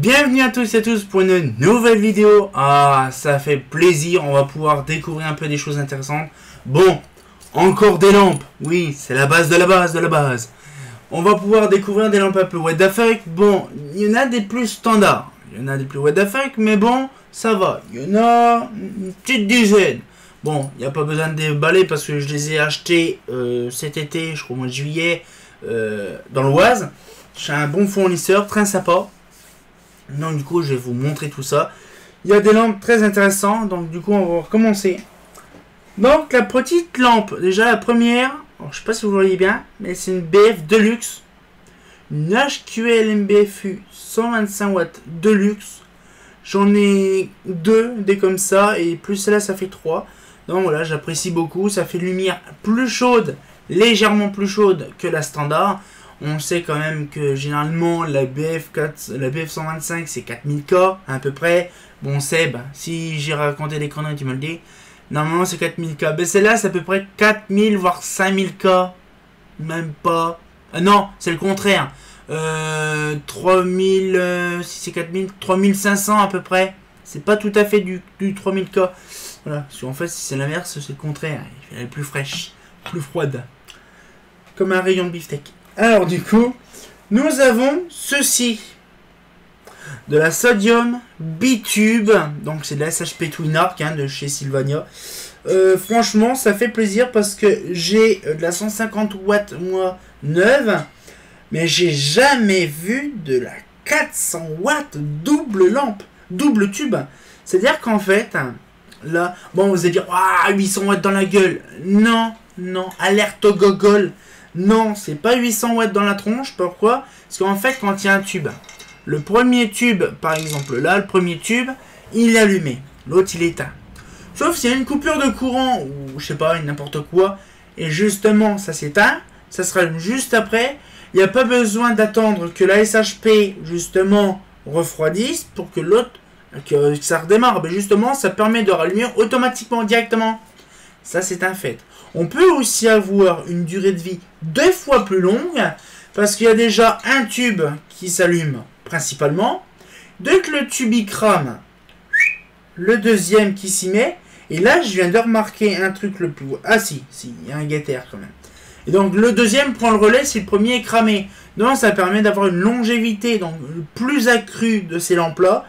Bienvenue à tous et à tous pour une nouvelle vidéo. Ah, ça fait plaisir, on va pouvoir découvrir un peu des choses intéressantes. Bon, encore des lampes. Oui, c'est la base de la base de la base. On va pouvoir découvrir des lampes un peu what the fuck. Bon, il y en a des plus standards. Il y en a des plus what the fuck, mais bon, ça va. Il y en a une petite dizaine. Bon, il n'y a pas besoin de déballer parce que je les ai achetés cet été, je crois au mois de juillet, dans l'Oise. J'ai un bon fournisseur, très sympa. Donc du coup, je vais vous montrer tout ça. Il y a des lampes très intéressantes, donc du coup, on va recommencer. Donc la petite lampe, déjà la première, alors, je sais pas si vous voyez bien, mais c'est une BF Deluxe. Une HQL MBFU 125 watts Deluxe. J'en ai deux, des comme ça, et plus celle-là, ça fait 3. Donc voilà, j'apprécie beaucoup. Ça fait une lumière plus chaude, légèrement plus chaude que la standard. On sait quand même que généralement la BF 125 c'est 4000K à peu près. Bon Seb, si j'ai raconté des conneries tu me le dis. Normalement c'est 4000K. Mais celle-là c'est à peu près 4000 voire 5000K. Même pas. Non, c'est le contraire. 3000, si c'est 4000, 3500 à peu près. C'est pas tout à fait du 3000K. Voilà, parce qu'en fait si c'est l'inverse c'est le contraire. Elle est plus fraîche, plus froide. Comme un rayon de beefsteak. Alors du coup, nous avons ceci. De la sodium bitube. Donc c'est de la SHP Twinarc de chez Sylvania. Franchement, ça fait plaisir parce que j'ai de la 150 watts moi neuve. Mais j'ai jamais vu de la 400 watts double lampe. Double tube. C'est-à-dire qu'en fait, là, bon vous allez dire, ah 800 watts dans la gueule. Non, non, alerte au gogol. Non, c'est pas 800 watts dans la tronche. Pourquoi? Parce qu'en fait, quand il y a un tube, le premier tube, par exemple là, le premier tube, il est allumé. L'autre, il est éteint. Sauf s'il y a une coupure de courant, ou je sais pas, n'importe quoi, et justement, ça s'éteint, ça sera juste après. Il n'y a pas besoin d'attendre que la SHP, justement, refroidisse pour que l'autre, que ça redémarre. Mais justement, ça permet de rallumer automatiquement, directement. Ça, c'est un fait. On peut aussi avoir une durée de vie 2 fois plus longue parce qu'il y a déjà un tube qui s'allume principalement. Dès que le tube y crame, le deuxième qui s'y met. Et là, je viens de remarquer un truc le plus... Ah si, il y a un guetteur quand même. Et donc le deuxième prend le relais si le premier est cramé. Donc ça permet d'avoir une longévité donc plus accrue de ces lampes-là.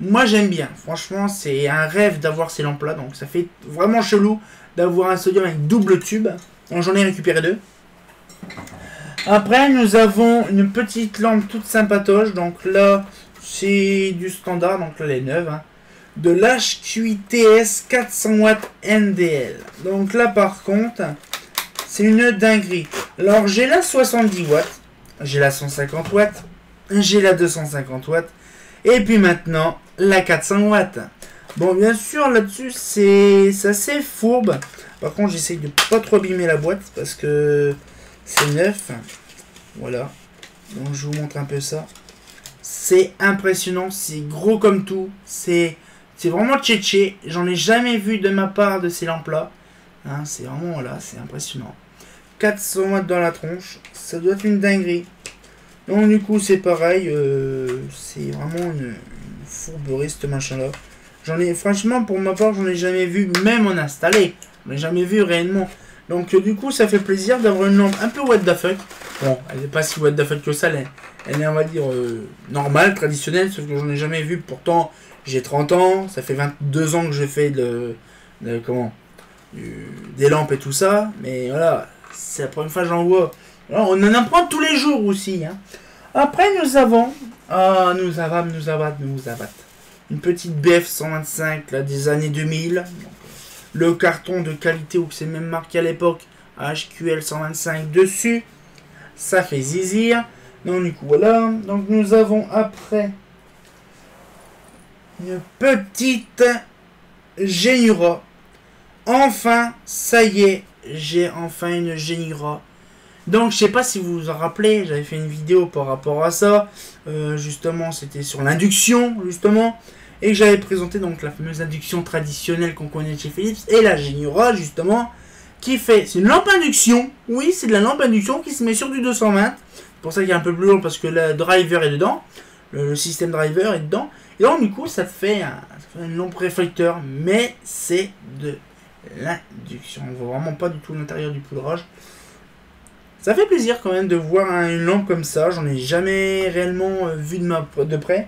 Moi j'aime bien. Franchement, c'est un rêve d'avoir ces lampes-là. Donc ça fait vraiment chelou d'avoir un sodium avec double tube. Donc j'en ai récupéré 2. Après nous avons une petite lampe toute sympatoche. Donc là c'est du standard. Donc là elle est neuve. De l'HQITS 400 watts NDL. Donc là par contre c'est une dinguerie. Alors j'ai la 70 watts. J'ai la 150 watts. J'ai la 250 watts. Et puis maintenant la 400 watts. Bon, bien sûr, là-dessus, c'est assez fourbe. Par contre, j'essaye de pas trop abîmer la boîte parce que c'est neuf. Voilà. Donc, je vous montre un peu ça. C'est impressionnant. C'est gros comme tout. C'est vraiment tchétché. J'en ai jamais vu de ma part de ces lampes-là. Hein, c'est vraiment, voilà, c'est impressionnant. 400 watts dans la tronche. Ça doit être une dinguerie. Donc, du coup, c'est pareil. C'est vraiment une fourberie, ce machin-là. J'en ai, franchement, pour ma part, j'en ai jamais vu, même en installé. J'en ai jamais vu réellement. Donc, du coup, ça fait plaisir d'avoir une lampe un peu what the fuck. Bon, elle n'est pas si what the fuck que ça. Elle est, on va dire, normale, traditionnelle, sauf que j'en ai jamais vu. Pourtant, j'ai 30 ans. Ça fait 22 ans que je fais des lampes et tout ça. Mais voilà, c'est la première fois que j'en vois. Alors, on en apprend tous les jours aussi. Hein. Après, nous avons... Ah, nous avons une petite BF 125 là, des années 2000. Donc, le carton de qualité où c'est même marqué à l'époque HQL 125 dessus. Ça fait zizir. Donc du coup voilà. Donc nous avons après une petite Genura. Enfin, ça y est, j'ai enfin une Genura. Donc je sais pas si vous vous en rappelez, j'avais fait une vidéo par rapport à ça. Justement, c'était sur l'induction, justement. Et que j'avais présenté donc la fameuse induction traditionnelle qu'on connaît chez Philips. Et la Genura, justement, qui fait... C'est une lampe induction. Oui, c'est de la lampe induction qui se met sur du 220. C'est pour ça qu'il est un peu plus long parce que le driver est dedans. le système driver est dedans. Et donc du coup ça te fait une lampe réflecteur, mais c'est de l'induction. On voit vraiment pas du tout l'intérieur du poudrage. Ça fait plaisir quand même de voir une lampe comme ça. J'en ai jamais réellement vu de près.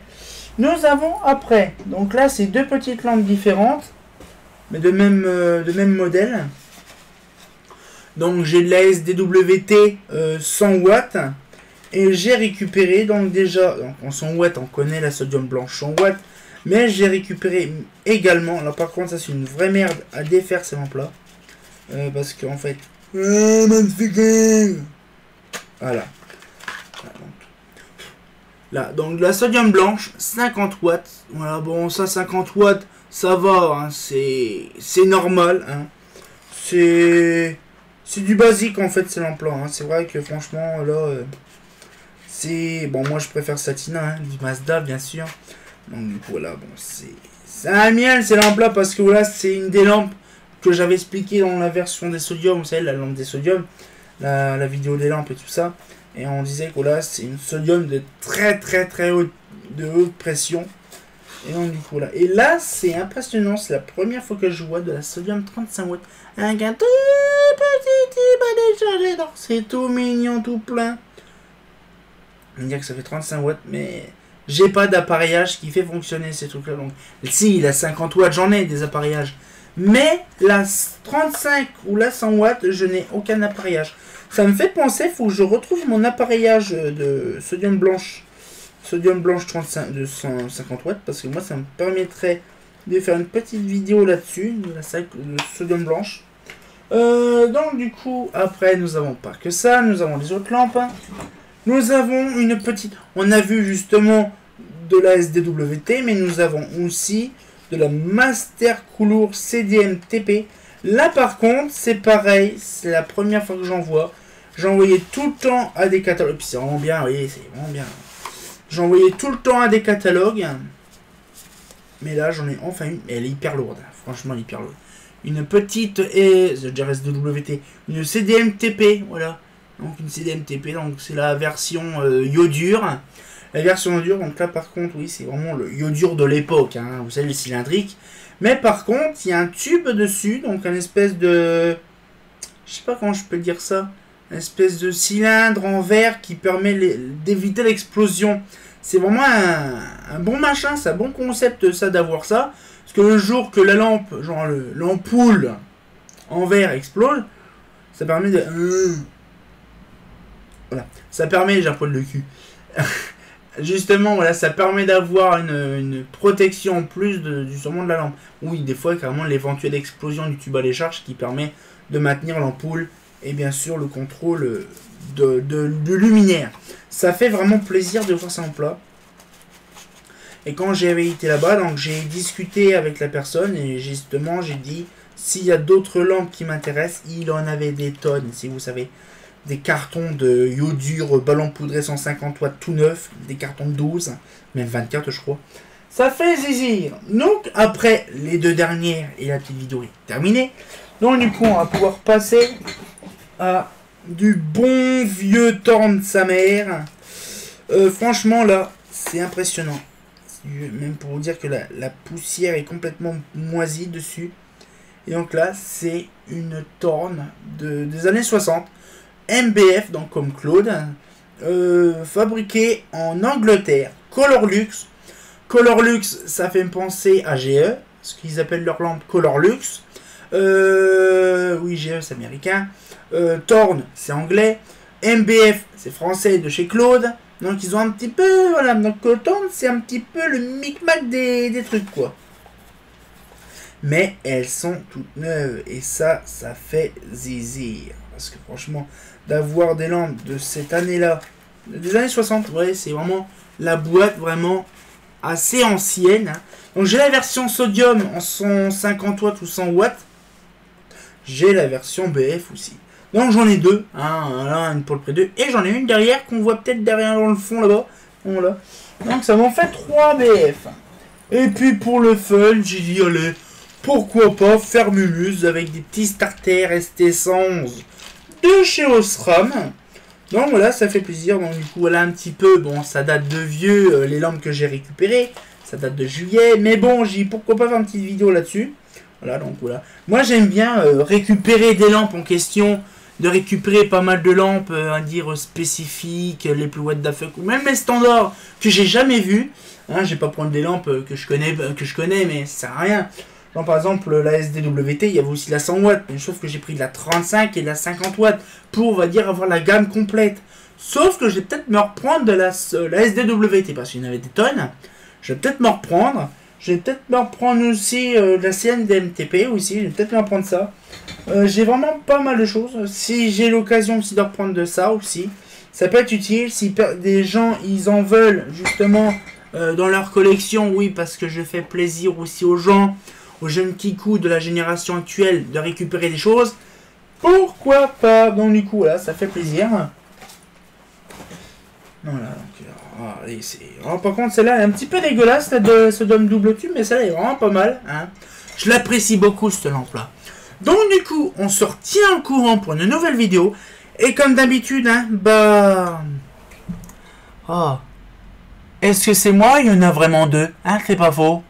Nous avons après, donc là c'est deux petites lampes différentes, mais de même modèle. Donc j'ai de la SDWT 100 watts. Et j'ai récupéré, donc déjà, donc en 100 watts, on connaît la sodium blanche 100 watts. Mais j'ai récupéré également, là par contre ça c'est une vraie merde à défaire ces lampes là. Parce qu'en fait, magnifique. Voilà. Là, donc la sodium blanche, 50 watts. Voilà, bon ça 50 watts, ça va, hein, c'est normal. Hein. C'est du basique en fait ces lampes là. Hein. C'est vrai que franchement là... bon, moi je préfère Satina, hein, du Mazda bien sûr. Donc du coup voilà, bon c'est un miel ces lampes là parce que voilà c'est une des lampes que j'avais expliqué dans la version des sodium, vous savez la lampe des sodium, la vidéo des lampes et tout ça. Et on disait que voilà c'est une sodium de très haute pression. Et donc du coup là, et là c'est impressionnant, c'est la première fois que je vois de la sodium 35 watts. Un gain tout petit déchargé, donc c'est tout mignon, tout plein. On dirait que ça fait 35 watts, mais j'ai pas d'appareillage qui fait fonctionner ces trucs-là. Donc, si, il a 50 watts, j'en ai des appareillages. Mais la 35 ou la 100 watts, je n'ai aucun appareillage. Ça me fait penser, il faut que je retrouve mon appareillage de sodium blanche 35 de 150 watts, parce que moi, ça me permettrait de faire une petite vidéo là-dessus, de la sodium blanche. Donc, du coup, après, nous avons pas que ça, nous avons les autres lampes. Nous avons une petite... On a vu justement de la SDWT, mais nous avons aussi de la Master Couleur CDM TP. Là par contre, c'est pareil, c'est la première fois que j'en vois. J'envoyais tout le temps à des catalogues. Puis c'est vraiment bien, vous voyez, c'est vraiment bien. J'envoyais tout le temps à des catalogues. Mais là, j'en ai enfin une. Elle est hyper lourde, franchement, hyper lourde. Une petite SDWT, une CDM TP, voilà. Donc une CDM-TP, donc c'est la version iodure. La version iodure, donc là par contre, oui, c'est vraiment le iodure de l'époque, hein, vous savez, le cylindrique. Mais par contre, il y a un tube dessus, donc un espèce de... Je sais pas comment je peux dire ça. Une espèce de cylindre en verre qui permet d'éviter l'explosion. C'est vraiment un bon machin, c'est un bon concept ça d'avoir ça. Parce que le jour que la lampe, genre l'ampoule en verre explose, ça permet de... Voilà, ça permet, j'ai un poil de cul. Justement, voilà, ça permet d'avoir une protection en plus du sûrement de la lampe. Oui, des fois, carrément, l'éventuelle explosion du tube à décharge qui permet de maintenir l'ampoule et bien sûr le contrôle de luminaire. Ça fait vraiment plaisir de voir ça en plat. Et quand j'avais été là-bas, donc j'ai discuté avec la personne et justement, j'ai dit s'il y a d'autres lampes qui m'intéressent, il en avait des tonnes, si vous savez. Des cartons de iodure ballon poudré 150 watts tout neuf, des cartons de 12, même 24 je crois. Ça fait zizir. Donc après les deux dernières et la petite vidéo est terminée. Donc du coup on va pouvoir passer à du bon vieux Thorn de sa mère. Franchement là c'est impressionnant. Même pour vous dire que la poussière est complètement moisie dessus. Et donc là c'est une Thorn des années 60. MBF, donc comme Claude, fabriqué en Angleterre, Colorlux. Colorlux, ça fait me penser à GE, ce qu'ils appellent leur lampe Colorlux. Oui, GE, c'est américain. Thorn, c'est anglais. MBF, c'est français de chez Claude. Donc ils ont un petit peu, voilà, donc Thorn, c'est un petit peu le micmac des trucs, quoi. Mais elles sont toutes neuves, et ça fait zizir. Parce que franchement, d'avoir des lampes de cette année-là, des années 60, ouais, c'est vraiment la boîte vraiment assez ancienne. Hein. Donc j'ai la version sodium en 150 watts ou 100 watts. J'ai la version BF aussi. Donc j'en ai deux, hein, là, une pour le près 2, et j'en ai une derrière qu'on voit peut-être derrière dans le fond là-bas. Voilà. Donc ça m'en fait 3 BF. Et puis pour le fun, j'ai dit allez, pourquoi pas faire mumuse avec des petits starters ST111 de chez Osram. Donc voilà, ça fait plaisir. Donc du coup, voilà un petit peu. Bon, ça date de vieux, les lampes que j'ai récupérées. Ça date de juillet. Mais bon, j'ai pourquoi pas faire une petite vidéo là-dessus. Voilà, donc voilà. Moi, j'aime bien récupérer des lampes en question. De récupérer pas mal de lampes, à dire spécifiques, les plus what the fuck. Ou même les standards que j'ai jamais vus. Hein, je vais pas prendre des lampes que je connais, mais ça sert à rien. Genre, par exemple, la SDWT, il y avait aussi la 100 watts. Mais sauf que j'ai pris de la 35 et de la 50 watts. Pour, on va dire, avoir la gamme complète. Sauf que je vais peut-être me reprendre de la SDWT. Parce qu'il y en avait des tonnes. Je vais peut-être me reprendre. Je vais peut-être me reprendre aussi de la CNDMTP aussi. Je vais peut-être me reprendre ça. J'ai vraiment pas mal de choses. Si j'ai l'occasion aussi de reprendre de ça aussi. Ça peut être utile. Si des gens, ils en veulent justement dans leur collection. Oui, parce que je fais plaisir aussi aux gens. Aux jeunes kikous de la génération actuelle. De récupérer des choses. Pourquoi pas? Donc du coup, voilà, ça fait plaisir. Voilà, donc, allez, par contre, celle-là est un petit peu dégueulasse, ce dôme double tube, mais celle-là est vraiment pas mal. Hein. Je l'apprécie beaucoup, cette lampe-là. Donc, du coup, on se retient au courant pour une nouvelle vidéo. Et comme d'habitude, hein, bah... Oh. Est-ce que c'est moi? Il y en a vraiment deux. Hein, c'est pas faux.